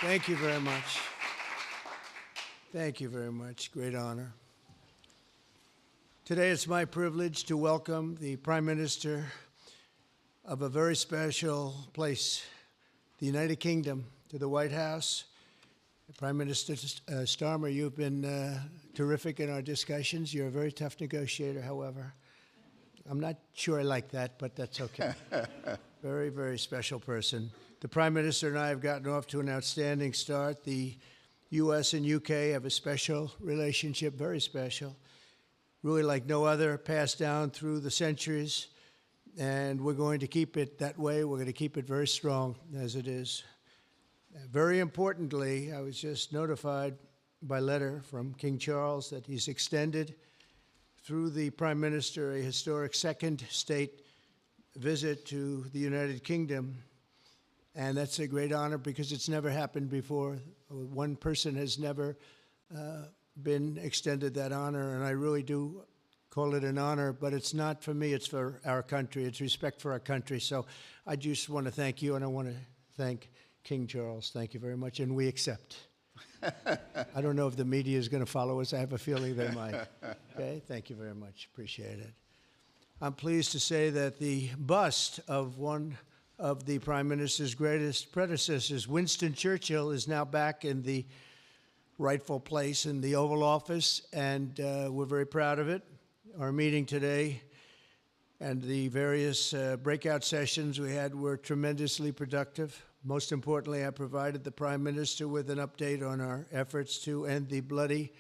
Thank you very much. Thank you very much. Great honor. Today it's my privilege to welcome the Prime Minister of a very special place, the United Kingdom, to the White House. Prime Minister Starmer, you've been terrific in our discussions. You're a very tough negotiator, however. I'm not sure I like that, but that's okay. Very, very special person. The Prime Minister and I have gotten off to an outstanding start. The U.S. and U.K. have a special relationship, very special, really like no other, passed down through the centuries, and we're going to keep it that way. We're going to keep it very strong as it is. Very importantly, I was just notified by letter from King Charles that he's extended through the Prime Minister a historic second state visit to the United Kingdom. And that's a great honor because it's never happened before. One person has never been extended that honor, and I really do call it an honor, but it's not for me, it's for our country. It's respect for our country. So I just want to thank you, and I want to thank King Charles. Thank you very much, and we accept. I don't know if the media is going to follow us. I have a feeling they might. Okay, thank you very much. Appreciate it. I'm pleased to say that the bust of one of the Prime Minister's greatest predecessors, Winston Churchill, is now back in the rightful place in the Oval Office, and we're very proud of it. Our meeting today and the various breakout sessions we had were tremendously productive. Most importantly, I provided the Prime Minister with an update on our efforts to end the bloody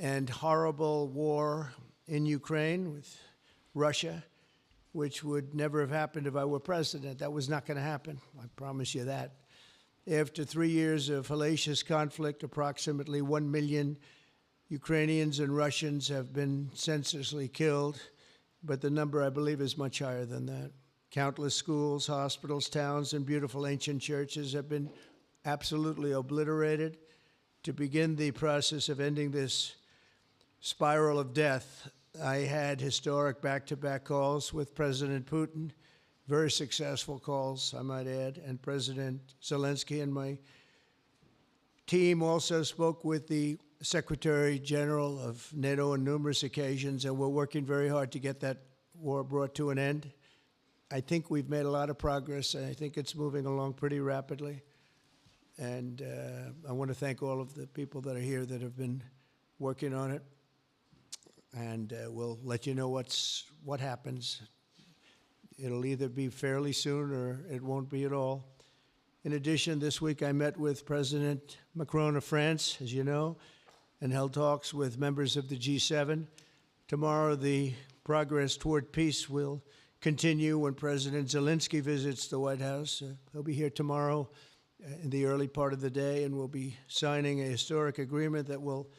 and horrible war in Ukraine with Russia, which would never have happened if I were president. That was not going to happen. I promise you that. After 3 years of hellacious conflict, approximately 1 million Ukrainians and Russians have been senselessly killed, but the number, I believe, is much higher than that. Countless schools, hospitals, towns, and beautiful ancient churches have been absolutely obliterated. To begin the process of ending this spiral of death, I had historic back-to-back calls with President Putin, very successful calls, I might add, and President Zelensky, and my team also spoke with the Secretary General of NATO on numerous occasions, and we're working very hard to get that war brought to an end. I think we've made a lot of progress, and I think it's moving along pretty rapidly. And I want to thank all of the people that are here that have been working on it. And we'll let you know what happens. It'll either be fairly soon or it won't be at all. In addition, this week I met with President Macron of France, as you know, and held talks with members of the G7. Tomorrow, the progress toward peace will continue when President Zelensky visits the White House. He'll be here tomorrow in the early part of the day, and we'll be signing a historic agreement that will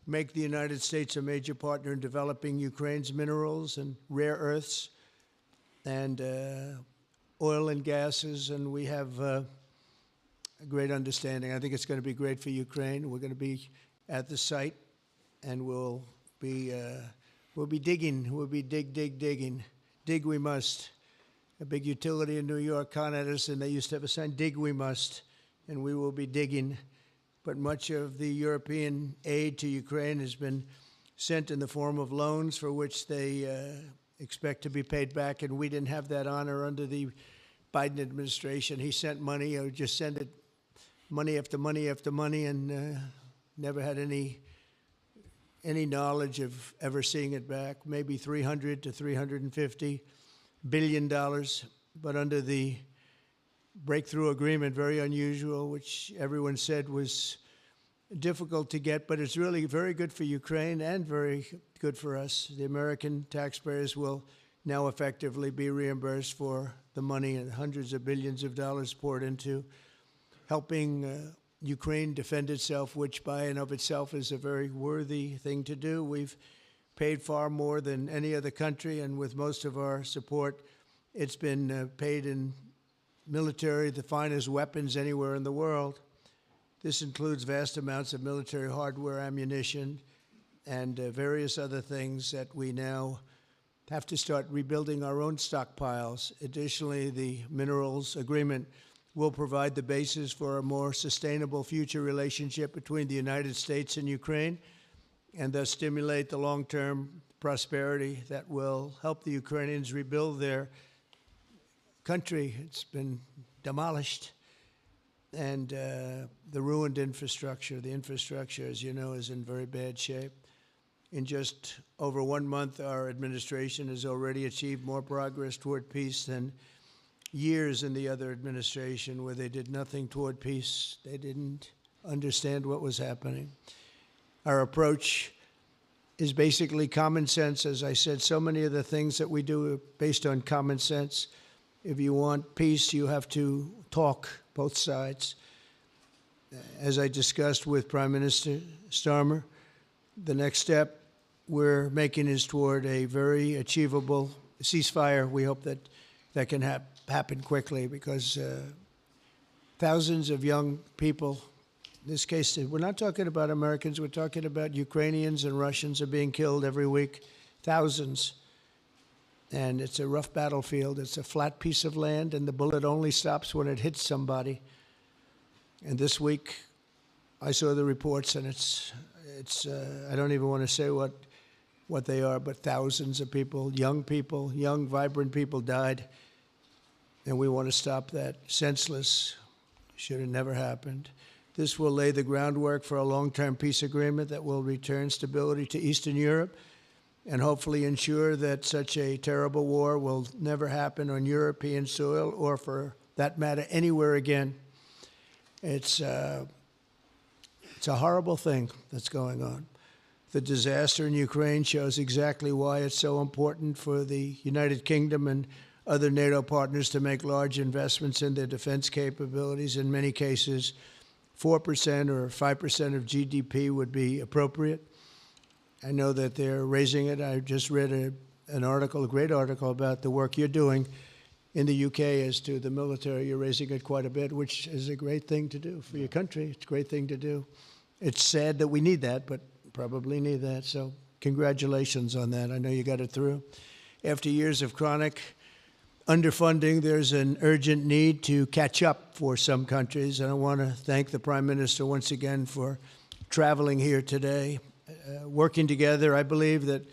make the United States a major partner in developing Ukraine's minerals and rare earths and oil and gases, and we have a great understanding. I think it's going to be great for Ukraine. We're going to be at the site, and we'll be digging. We'll be digging. Dig we must. A big utility in New York, Con Edison, they used to have a sign, dig we must, and we will be digging. But much of the European aid to Ukraine has been sent in the form of loans for which they expect to be paid back, and we didn't have that honor under the Biden administration. He sent money, or just sent it, money after money after money, and never had any knowledge of ever seeing it back. Maybe $300 to $350 billion, but under the breakthrough agreement, very unusual, which everyone said was difficult to get, but it's really very good for Ukraine and very good for us. The American taxpayers will now effectively be reimbursed for the money and hundreds of billions of dollars poured into helping Ukraine defend itself, which by and of itself is a very worthy thing to do. We've paid far more than any other country, and with most of our support, it's been paid in military, the finest weapons anywhere in the world. This includes vast amounts of military hardware, ammunition, and various other things that we now have to start rebuilding our own stockpiles. Additionally, the minerals agreement will provide the basis for a more sustainable future relationship between the United States and Ukraine, and thus stimulate the long-term prosperity that will help the Ukrainians rebuild their country. It's been demolished, and the ruined infrastructure. The infrastructure, as you know, is in very bad shape. In just over 1 month, our administration has already achieved more progress toward peace than years in the other administration where they did nothing toward peace. They didn't understand what was happening. Our approach is basically common sense. As I said, so many of the things that we do are based on common sense. If you want peace, you have to talk, both sides. As I discussed with Prime Minister Starmer, the next step we're making is toward a very achievable ceasefire. We hope that that can happen quickly, because thousands of young people, in this case, we're not talking about Americans, we're talking about Ukrainians and Russians are being killed every week, thousands. And it's a rough battlefield. It's a flat piece of land, and the bullet only stops when it hits somebody. And this week, I saw the reports, and it's I don't even want to say what they are, but thousands of people, young, vibrant people died. And we want to stop that. Senseless. Should have never happened. This will lay the groundwork for a long-term peace agreement that will return stability to Eastern Europe and hopefully ensure that such a terrible war will never happen on European soil, or for that matter, anywhere again. It's a horrible thing that's going on. The disaster in Ukraine shows exactly why it's so important for the United Kingdom and other NATO partners to make large investments in their defense capabilities. In many cases, 4% or 5% of GDP would be appropriate. I know that they're raising it. I just read an article, a great article, about the work you're doing in the UK as to the military. You're raising it quite a bit, which is a great thing to do for your country. It's a great thing to do. It's sad that we need that, but probably need that. So congratulations on that. I know you got it through. After years of chronic underfunding, there's an urgent need to catch up for some countries. And I want to thank the Prime Minister once again for traveling here today. Working together, I believe that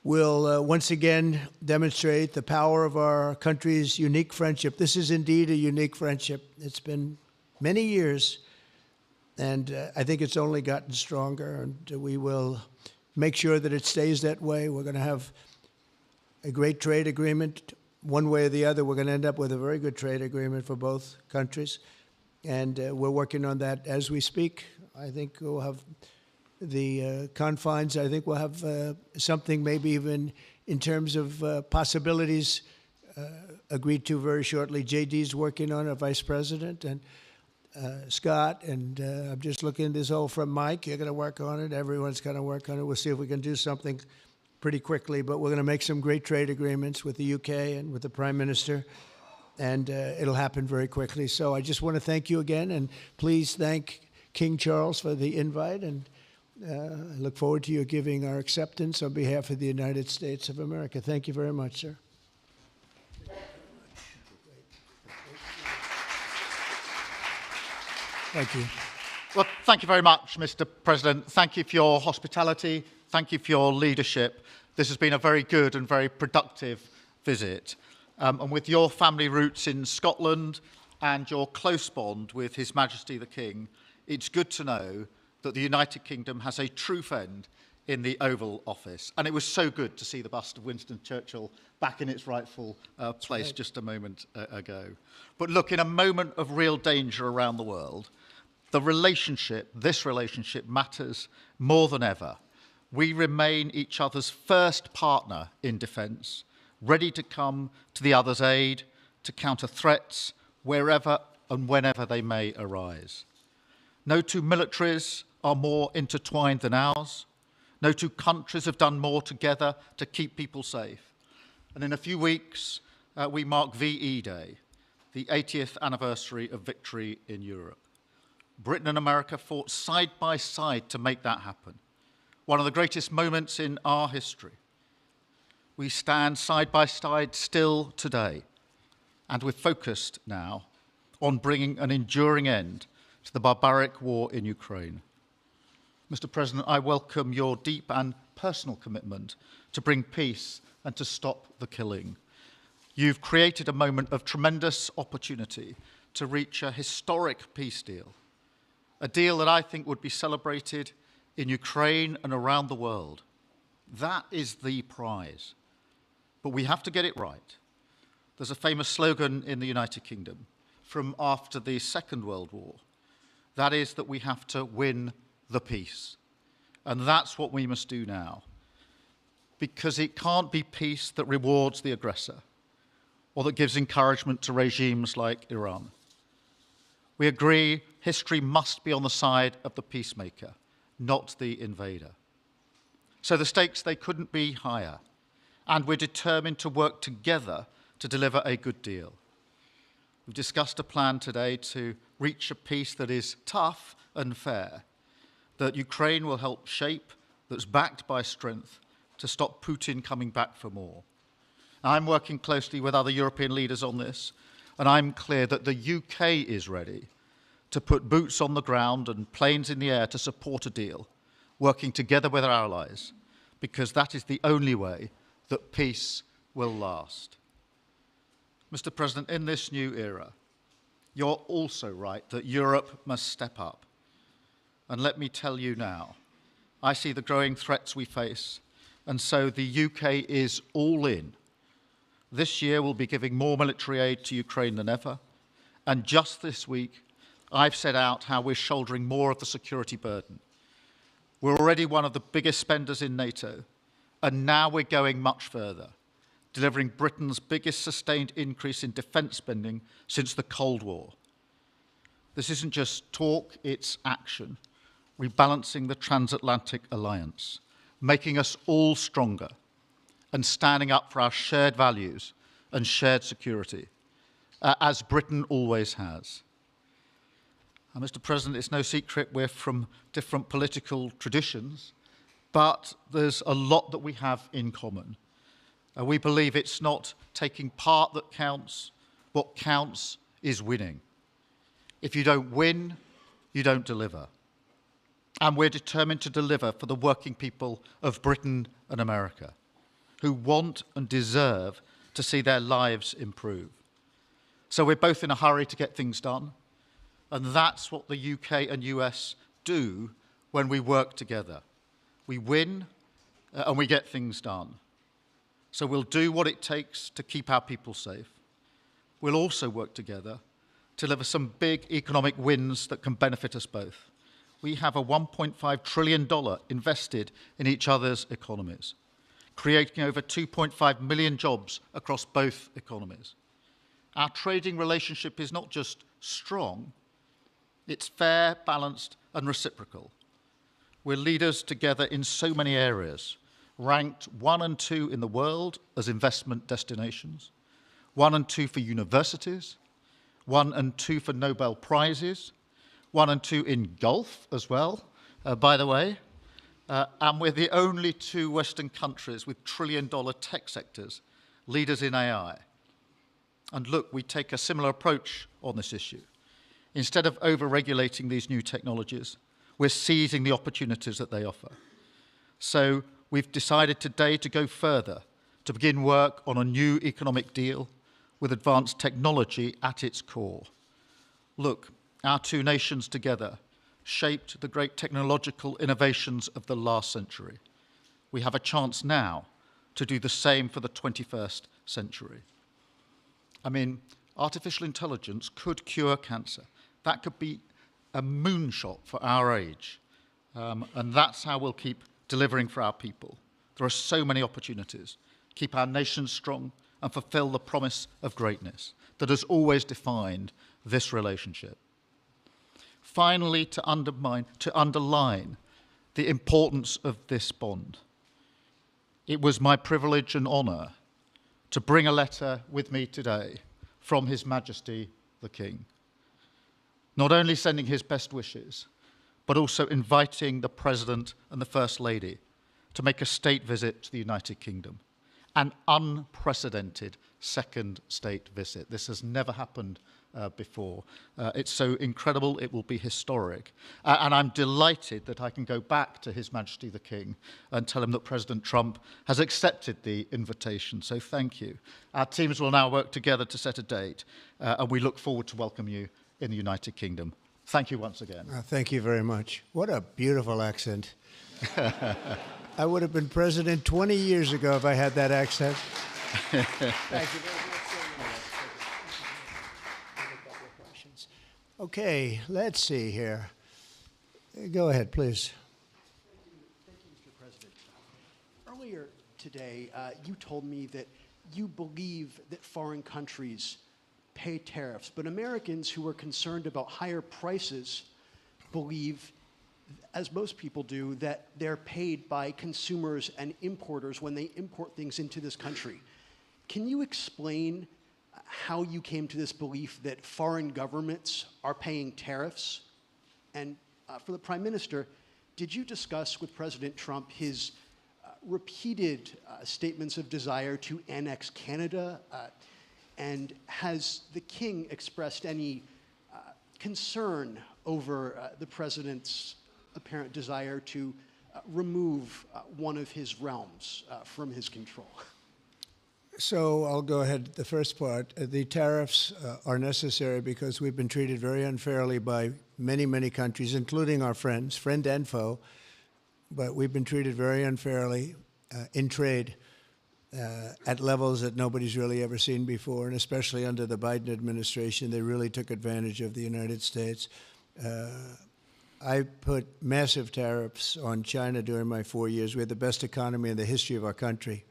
we'll once again demonstrate the power of our country's unique friendship. This is indeed a unique friendship. It's been many years, and I think it's only gotten stronger, and we will make sure that it stays that way. We're going to have a great trade agreement. One way or the other, we're going to end up with a very good trade agreement for both countries, and we're working on that as we speak. I think we'll have the confines. I think we'll have something maybe even in terms of possibilities agreed to very shortly. JD's working on it, Vice President, and Scott, and I'm just looking at this all from Mike. You're going to work on it. Everyone's going to work on it. We'll see if we can do something pretty quickly, but we're going to make some great trade agreements with the UK and with the Prime Minister, and it'll happen very quickly. So I just want to thank you again, and please thank King Charles for the invite, and I look forward to you giving our acceptance on behalf of the United States of America. Thank you very much, sir. Thank you. Well, thank you very much, Mr. President. Thank you for your hospitality. Thank you for your leadership. This has been a very good and very productive visit. And with your family roots in Scotland and your close bond with His Majesty the King, it's good to know that the United Kingdom has a true friend in the Oval Office. And it was so good to see the bust of Winston Churchill back in its rightful place just a moment ago. But look, in a moment of real danger around the world, this relationship matters more than ever. We remain each other's first partner in defence, ready to come to the other's aid, to counter threats wherever and whenever they may arise. No two militaries are more intertwined than ours. No two countries have done more together to keep people safe. And in a few weeks, we mark VE Day, the 80th anniversary of victory in Europe. Britain and America fought side by side to make that happen. One of the greatest moments in our history. We stand side by side still today, and we're focused now on bringing an enduring end to the barbaric war in Ukraine. Mr. President, I welcome your deep and personal commitment to bring peace and to stop the killing. You've created a moment of tremendous opportunity to reach a historic peace deal, a deal that I think would be celebrated in Ukraine and around the world. That is the prize. But we have to get it right. There's a famous slogan in the United Kingdom from after the Second World War. That is that we have to win the peace. And that's what we must do now. Because it can't be peace that rewards the aggressor or that gives encouragement to regimes like Iran. We agree history must be on the side of the peacemaker, not the invader. So the stakes, they couldn't be higher. And we're determined to work together to deliver a good deal. We've discussed a plan today to reach a peace that is tough and fair, that Ukraine will help shape, that's backed by strength, to stop Putin coming back for more. I'm working closely with other European leaders on this, and I'm clear that the UK is ready to put boots on the ground and planes in the air to support a deal, working together with our allies, because that is the only way that peace will last. Mr. President, in this new era, you're also right that Europe must step up. And let me tell you now, I see the growing threats we face, and so the UK is all in. This year we'll be giving more military aid to Ukraine than ever, and just this week I've set out how we're shouldering more of the security burden. We're already one of the biggest spenders in NATO, and now we're going much further, delivering Britain's biggest sustained increase in defence spending since the Cold War. This isn't just talk, it's action, rebalancing the transatlantic alliance, making us all stronger, and standing up for our shared values and shared security, as Britain always has. Mr. President, it's no secret we're from different political traditions, but there's a lot that we have in common. We believe it's not taking part that counts. What counts is winning. If you don't win, you don't deliver. And we're determined to deliver for the working people of Britain and America, who want and deserve to see their lives improve. So we're both in a hurry to get things done, and that's what the UK and US do when we work together. We win and we get things done. So we'll do what it takes to keep our people safe. We'll also work together to deliver some big economic wins that can benefit us both. We have a $1.5 trillion invested in each other's economies, creating over 2.5 million jobs across both economies. Our trading relationship is not just strong, it's fair, balanced, and reciprocal. We're leaders together in so many areas, ranked 1 and 2 in the world as investment destinations, 1 and 2 for universities, 1 and 2 for Nobel Prizes, 1 and 2 in golf as well, by the way, and we're the only 2 Western countries with trillion-dollar tech sectors, leaders in AI. And look, we take a similar approach on this issue. Instead of over-regulating these new technologies, we're seizing the opportunities that they offer. So we've decided today to go further, to begin work on a new economic deal with advanced technology at its core. Look, our 2 nations together shaped the great technological innovations of the last century. We have a chance now to do the same for the 21st century. I mean, artificial intelligence could cure cancer. That could be a moonshot for our age. And that's how we'll keep delivering for our people. There are so many opportunities. Keep our nation strong and fulfill the promise of greatness that has always defined this relationship. Finally, to underline the importance of this bond. It was my privilege and honour to bring a letter with me today from His Majesty the King. Not only sending his best wishes, but also inviting the President and the First Lady to make a state visit to the United Kingdom. An unprecedented second state visit. This has never happened before. It's so incredible, it will be historic. And I'm delighted that I can go back to His Majesty the King and tell him that President Trump has accepted the invitation. So thank you. Our teams will now work together to set a date, and we look forward to welcome you in the United Kingdom. Thank you once again. Thank you very much. What a beautiful accent. I would have been president 20 years ago if I had that accent. Thank you very much. Okay, let's see here. Go ahead, please. Thank you, Mr. President. Earlier today, you told me that you believe that foreign countries pay tariffs, but Americans who are concerned about higher prices believe, as most people do, that they're paid by consumers and importers when they import things into this country. Can you explain how you came to this belief that foreign governments are paying tariffs? And for the Prime Minister, did you discuss with President Trump his repeated statements of desire to annex Canada? And has the King expressed any concern over the President's apparent desire to remove one of his realms from his control? So I'll go ahead. The first part, the tariffs are necessary because we've been treated very unfairly by many, many countries, including our friends, friend and foe. But we've been treated very unfairly in trade at levels that nobody's really ever seen before, and especially under the Biden administration, they really took advantage of the United States. I put massive tariffs on China during my 4 years. We had the best economy in the history of our country.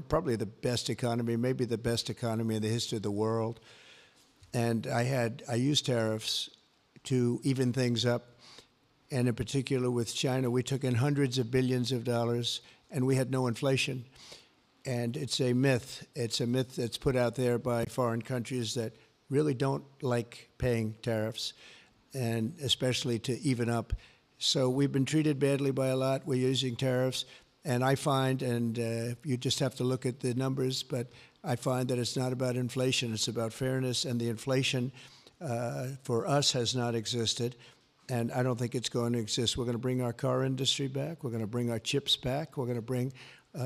Probably the best economy, maybe the best economy in the history of the world. And I used tariffs to even things up. And in particular with China, we took in hundreds of billions of dollars and we had no inflation. And it's a myth. It's a myth that's put out there by foreign countries that really don't like paying tariffs, and especially to even up. So we've been treated badly by a lot. We're using tariffs. And I find, and you just have to look at the numbers, but I find that it's not about inflation, it's about fairness, and the inflation for us has not existed, and I don't think it's going to exist. We're going to bring our car industry back, we're going to bring our chips back, we're going to bring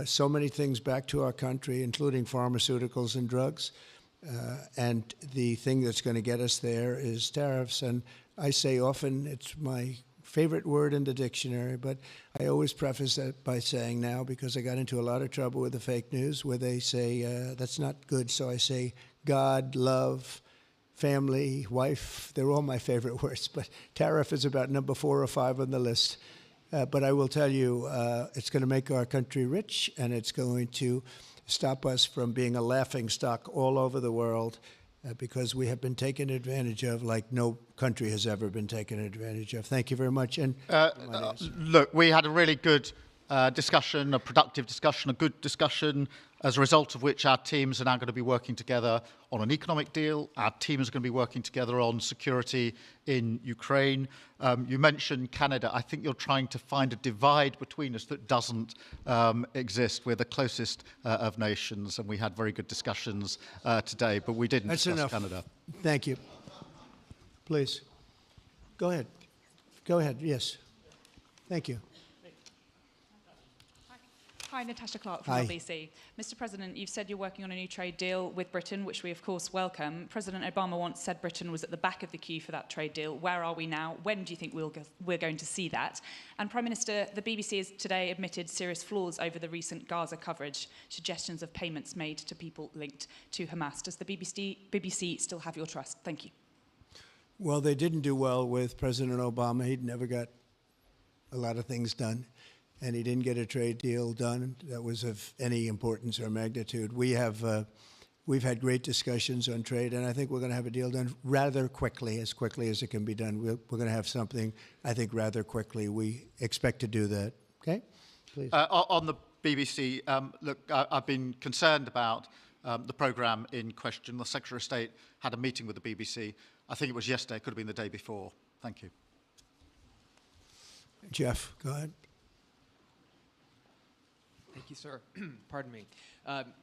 so many things back to our country, including pharmaceuticals and drugs, and the thing that's going to get us there is tariffs. And I say often, it's my favorite word in the dictionary, but I always preface that by saying now, because I got into a lot of trouble with the fake news where they say that's not good, so I say God, love, family, wife, they're all my favorite words, but tariff is about number 4 or 5 on the list. But I will tell you, it's going to make our country rich, and it's going to stop us from being a laughingstock all over the world, because we have been taken advantage of like no country has ever been taken advantage of. Thank you very much. And look, we had a really good discussion, a productive discussion, a good discussion, as a result of which our teams are now going to be working together on an economic deal. Our teams are going to be working together on security in Ukraine. You mentioned Canada. I think you're trying to find a divide between us that doesn't exist. We're the closest of nations, and we had very good discussions today, but we didn't discuss Canada. Thank you. Please. Go ahead. Go ahead, yes. Thank you. Hi, Natasha Clark from LBC. Mr. President, you've said you're working on a new trade deal with Britain, which we of course welcome. President Obama once said Britain was at the back of the queue for that trade deal. Where are we now? When do you think we're going to see that? And Prime Minister, the BBC has today admitted serious flaws over the recent Gaza coverage, suggestions of payments made to people linked to Hamas. Does the BBC still have your trust? Thank you. Well, they didn't do well with President Obama. He'd never got a lot of things done, and he didn't get a trade deal done that was of any importance or magnitude. We've had great discussions on trade, and I think we're going to have a deal done rather quickly as it can be done. We're going to have something, I think, rather quickly. We expect to do that. Okay? Please. On the BBC, look, I've been concerned about the programme in question. The Secretary of State had a meeting with the BBC. I think it was yesterday, it could have been the day before. Thank you. Jeff, go ahead. Thank you, sir. Pardon me.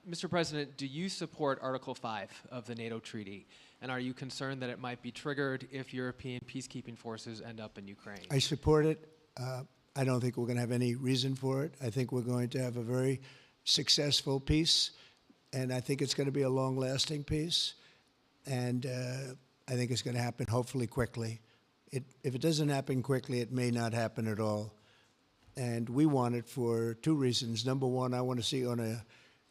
Mr. President, do you support Article 5 of the NATO treaty? And are you concerned that it might be triggered if European peacekeeping forces end up in Ukraine? I support it. I don't think we're going to have any reason for it. I think we're going to have a very successful peace, and I think it's going to be a long-lasting peace. And I think it's going to happen hopefully quickly. If it doesn't happen quickly, it may not happen at all. And we want it for two reasons. Number one, I want to see on a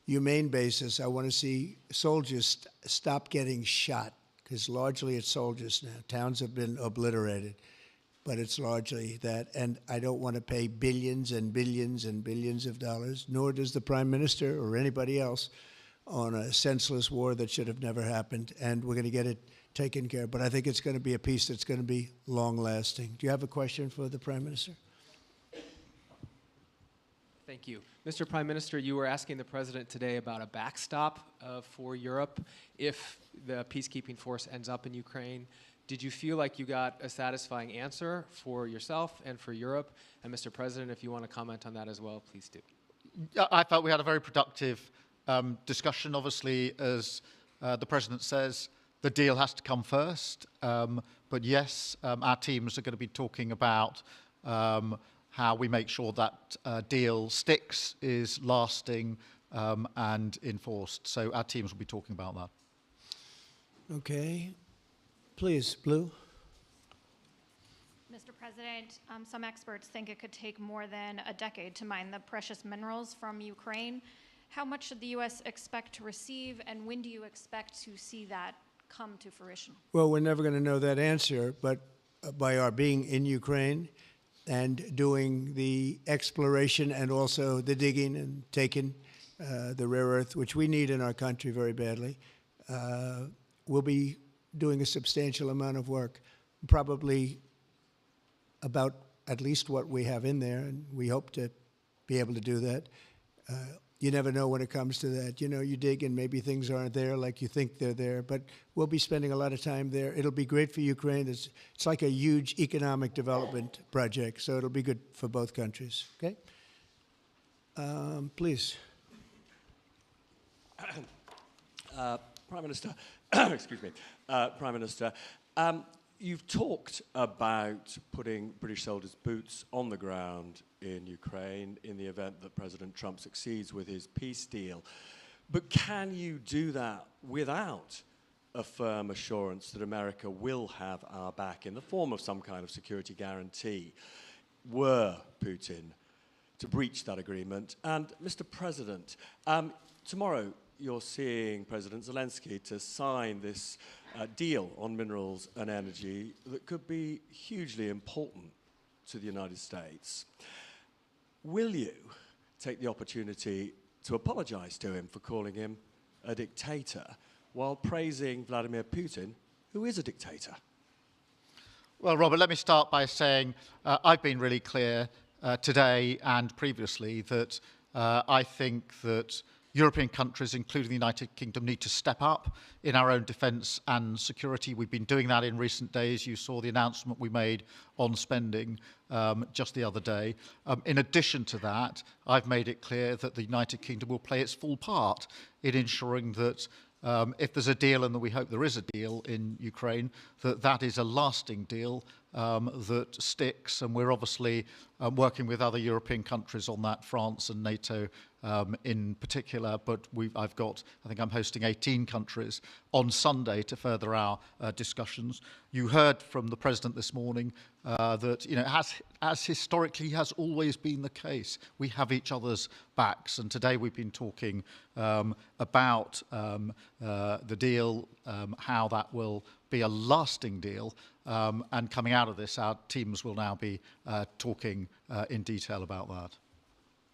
humane basis, I want to see soldiers stop getting shot, because largely it's soldiers now. Towns have been obliterated, but it's largely that. And I don't want to pay billions and billions and billions of dollars, nor does the Prime Minister or anybody else, on a senseless war that should have never happened. And we're going to get it taken care of. But I think it's going to be a peace that's going to be long-lasting. Do you have a question for the Prime Minister? Thank you. Mr. Prime Minister, you were asking the President today about a backstop for Europe if the peacekeeping force ends up in Ukraine. Did you feel like you got a satisfying answer for yourself and for Europe? And Mr. President, if you want to comment on that as well, please do. I felt we had a very productive discussion. Obviously, as the President says, the deal has to come first. But yes, our teams are going to be talking about how we make sure that deal sticks, is lasting and enforced. So our teams will be talking about that. Okay. Please, Blue. Mr. President, some experts think it could take more than a decade to mine the precious minerals from Ukraine. How much should the U.S. expect to receive, and when do you expect to see that come to fruition? Well, we're never going to know that answer, but by our being in Ukraine and doing the exploration and also the digging and taking the rare earth, which we need in our country very badly, we'll be doing a substantial amount of work, probably about at least what we have in there, and we hope to be able to do that. You never know when it comes to that. You know, you dig and maybe things aren't there like you think they're there, but we'll be spending a lot of time there. It'll be great for Ukraine. It's like a huge economic development project, so it'll be good for both countries, okay? Please. Prime Minister, excuse me, Prime Minister, you've talked about putting British soldiers' boots on the ground in Ukraine in the event that President Trump succeeds with his peace deal. But can you do that without a firm assurance that America will have our back in the form of some kind of security guarantee were Putin to breach that agreement? And Mr. President, tomorrow you're seeing President Zelensky to sign this deal on minerals and energy that could be hugely important to the United States. Will you take the opportunity to apologize to him for calling him a dictator while praising Vladimir Putin, who is a dictator? Well, Robert, let me start by saying I've been really clear today and previously that I think that European countries, including the United Kingdom, need to step up in our own defence and security. We've been doing that in recent days. You saw the announcement we made on spending just the other day. In addition to that, I've made it clear that the United Kingdom will play its full part in ensuring that if there's a deal, and we hope there is a deal in Ukraine, that is a lasting deal that sticks. And we're obviously working with other European countries on that, France and NATO in particular. But I think I'm hosting 18 countries on Sunday to further our discussions. You heard from the President this morning that, you know, as historically has always been the case, we have each other's backs. And today we've been talking about the deal, how that will be a lasting deal. And coming out of this, our teams will now be talking in detail about that.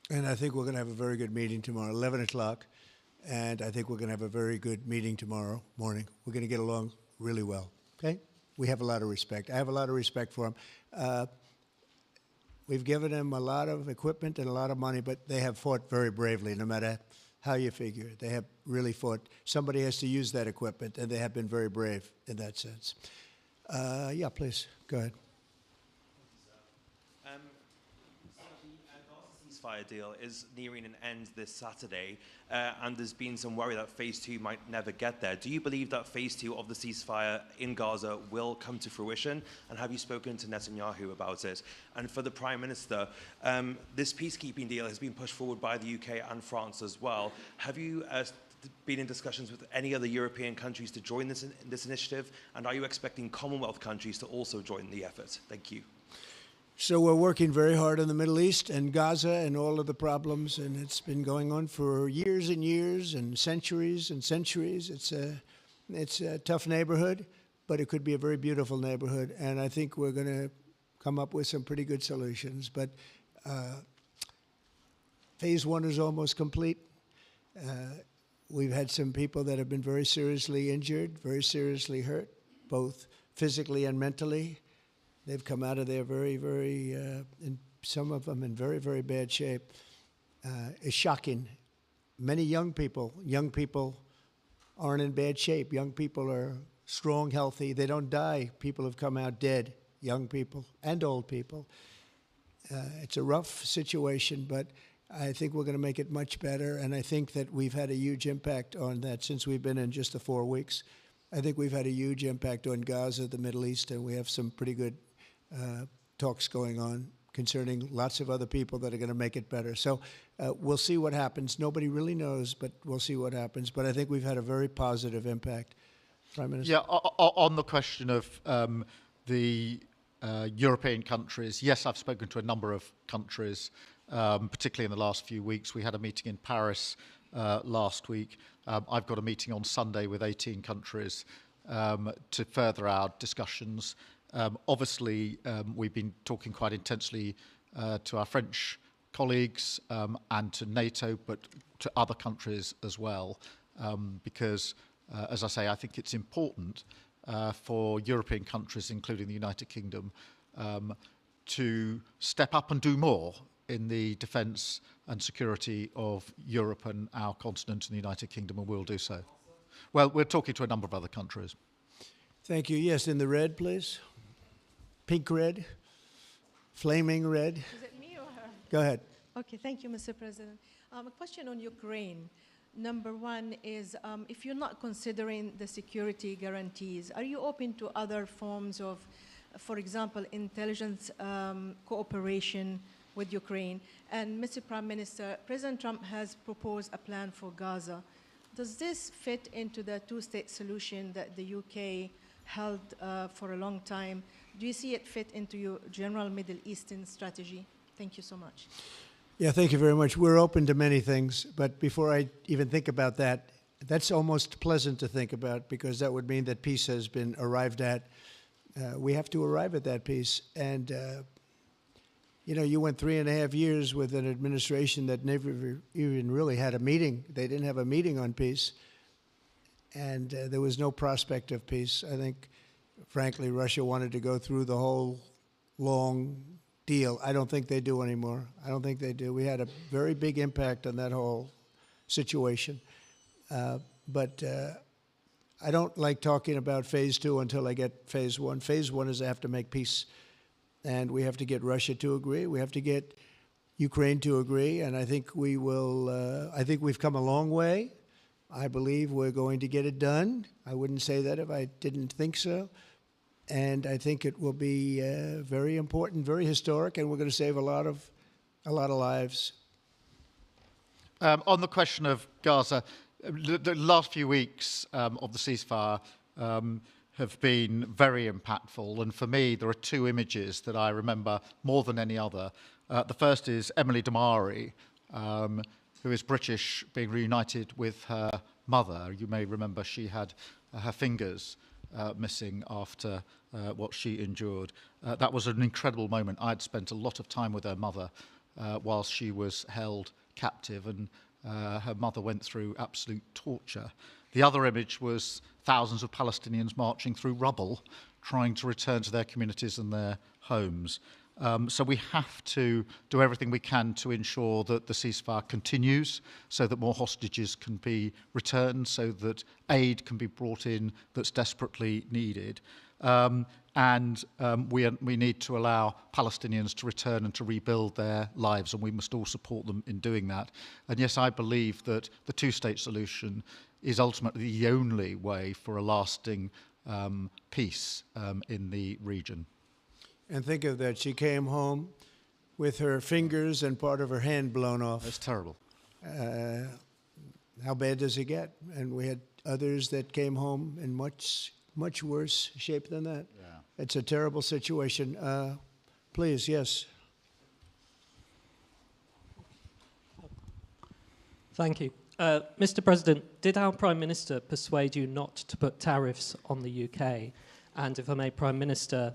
And I think we're going to have a very good meeting tomorrow, 11 o'clock. And I think we're going to have a very good meeting tomorrow morning. We're going to get along really well, okay? We have a lot of respect. I have a lot of respect for them. We've given them a lot of equipment and a lot of money, but they have fought very bravely, no matter how you figure it. They have really fought. Somebody has to use that equipment, and they have been very brave in that sense. Yeah, please, go ahead. Ceasefire deal is nearing an end this Saturday, and there's been some worry that phase 2 might never get there. Do you believe that phase 2 of the ceasefire in Gaza will come to fruition? And have you spoken to Netanyahu about it? And for the Prime Minister, this peacekeeping deal has been pushed forward by the UK and France as well. Have you been in discussions with any other European countries to join this initiative? And are you expecting Commonwealth countries to also join the effort? Thank you. So we're working very hard in the Middle East and Gaza and all of the problems, and it's been going on for years and years and centuries and centuries. It's a tough neighborhood, but it could be a very beautiful neighborhood, and I think we're going to come up with some pretty good solutions. But phase 1 is almost complete. We've had some people that have been very seriously injured, very seriously hurt, both physically and mentally. They've come out of there and some of them in very, very bad shape. It's shocking. Many young people aren't in bad shape. Young people are strong, healthy. They don't die. People have come out dead, young people and old people. It's a rough situation, but I think we're going to make it much better, and I think that we've had a huge impact on that since we've been in just the 4 weeks. I think we've had a huge impact on Gaza, the Middle East, and we have some pretty good talks going on concerning lots of other people that are going to make it better. So we'll see what happens. Nobody really knows, but we'll see what happens. But I think we've had a very positive impact. Prime Minister? Yeah, on the question of the European countries, yes, I've spoken to a number of countries, particularly in the last few weeks. We had a meeting in Paris last week. I've got a meeting on Sunday with 18 countries to further our discussions. Obviously, we've been talking quite intensely to our French colleagues and to NATO, but to other countries as well, because, as I say, I think it's important for European countries, including the United Kingdom, to step up and do more in the defence and security of Europe and our continent and the United Kingdom, and we'll do so. Well, we're talking to a number of other countries. Thank you. Yes, in the red, please. Pink red, flaming red. Is it me or her? Go ahead. Okay, thank you, Mr. President. A question on Ukraine. Number one is, if you're not considering the security guarantees, are you open to other forms of, for example, intelligence cooperation with Ukraine? And Mr. Prime Minister, President Trump has proposed a plan for Gaza. Does this fit into the two-state solution that the UK held for a long time? Do you see it fit into your general Middle Eastern strategy? Thank you so much. Yeah, thank you very much. We're open to many things, but before I even think about that, that's almost pleasant to think about because that would mean that peace has been arrived at. We have to arrive at that peace. And, you know, you went 3.5 years with an administration that never even really had a meeting. They didn't have a meeting on peace. And there was no prospect of peace. I think, frankly, Russia wanted to go through the whole long deal. I don't think they do anymore. I don't think they do. We had a very big impact on that whole situation. But I don't like talking about phase 2 until I get phase 1. Phase 1 is I have to make peace. And we have to get Russia to agree. We have to get Ukraine to agree. And I think we will, I think we've come a long way. I believe we're going to get it done. I wouldn't say that if I didn't think so. And I think it will be very important, very historic, and we're going to save a lot of lives. On the question of Gaza, the last few weeks of the ceasefire have been very impactful. And for me, there are 2 images that I remember more than any other. The first is Emily Damari, who is British, being reunited with her mother. You may remember she had her fingers missing after what she endured. That was an incredible moment. I'd spent a lot of time with her mother whilst she was held captive, and her mother went through absolute torture. The other image was thousands of Palestinians marching through rubble, trying to return to their communities and their homes. So we have to do everything we can to ensure that the ceasefire continues, so that more hostages can be returned, so that aid can be brought in that's desperately needed. We need to allow Palestinians to return and to rebuild their lives, and we must all support them in doing that. And yes, I believe that the two-state solution is ultimately the only way for a lasting peace in the region. And think of that, she came home with her fingers and part of her hand blown off. That's terrible. How bad does it get? And we had others that came home in much worse shape than that. Yeah. It's a terrible situation. Please, yes. Thank you. Mr. President, did our Prime Minister persuade you not to put tariffs on the UK? And if I may, Prime Minister,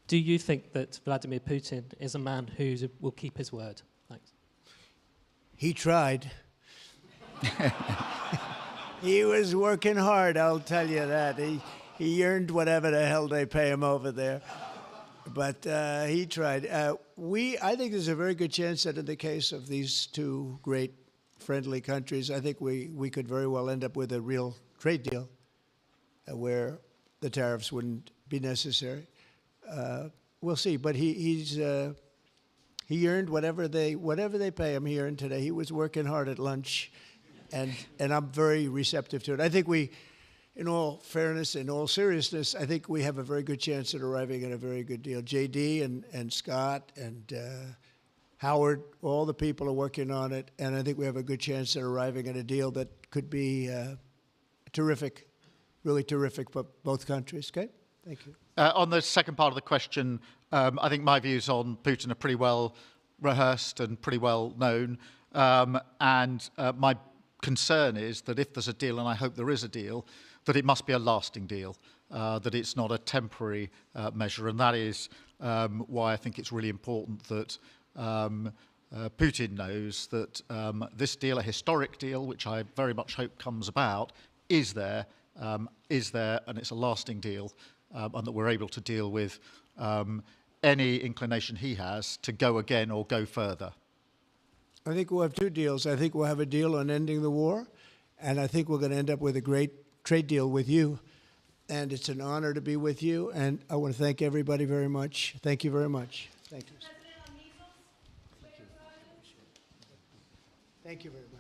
do you think that Vladimir Putin is a man who will keep his word? Thanks. He tried. He was working hard, I'll tell you that. He earned whatever the hell they pay him over there. But he tried. I think there's a very good chance that in the case of these two great friendly countries, I think we could very well end up with a real trade deal where the tariffs wouldn't be necessary. We'll see. But he earned whatever they pay him. He earned today. He was working hard at lunch, and I'm very receptive to it. I think in all fairness, in all seriousness, I think we have a very good chance at arriving at a very good deal. JD and Scott and Howard, all the people are working on it, and I think we have a good chance at arriving at a deal that could be terrific, really terrific for both countries. Okay? Thank you. On the second part of the question, I think my views on Putin are pretty well rehearsed and pretty well known. My concern is that if there's a deal, and I hope there is a deal, that it must be a lasting deal, that it's not a temporary measure. And that is why I think it's really important that Putin knows that this deal, a historic deal, which I very much hope comes about, is there, and it's a lasting deal, and that we're able to deal with any inclination he has to go again or go further. I think we'll have two deals. I think we'll have a deal on ending the war, and I think we're going to end up with a great trade deal with you. And it's an honor to be with you, and I want to thank everybody very much. Thank you very much. Thank you. Thank you very much.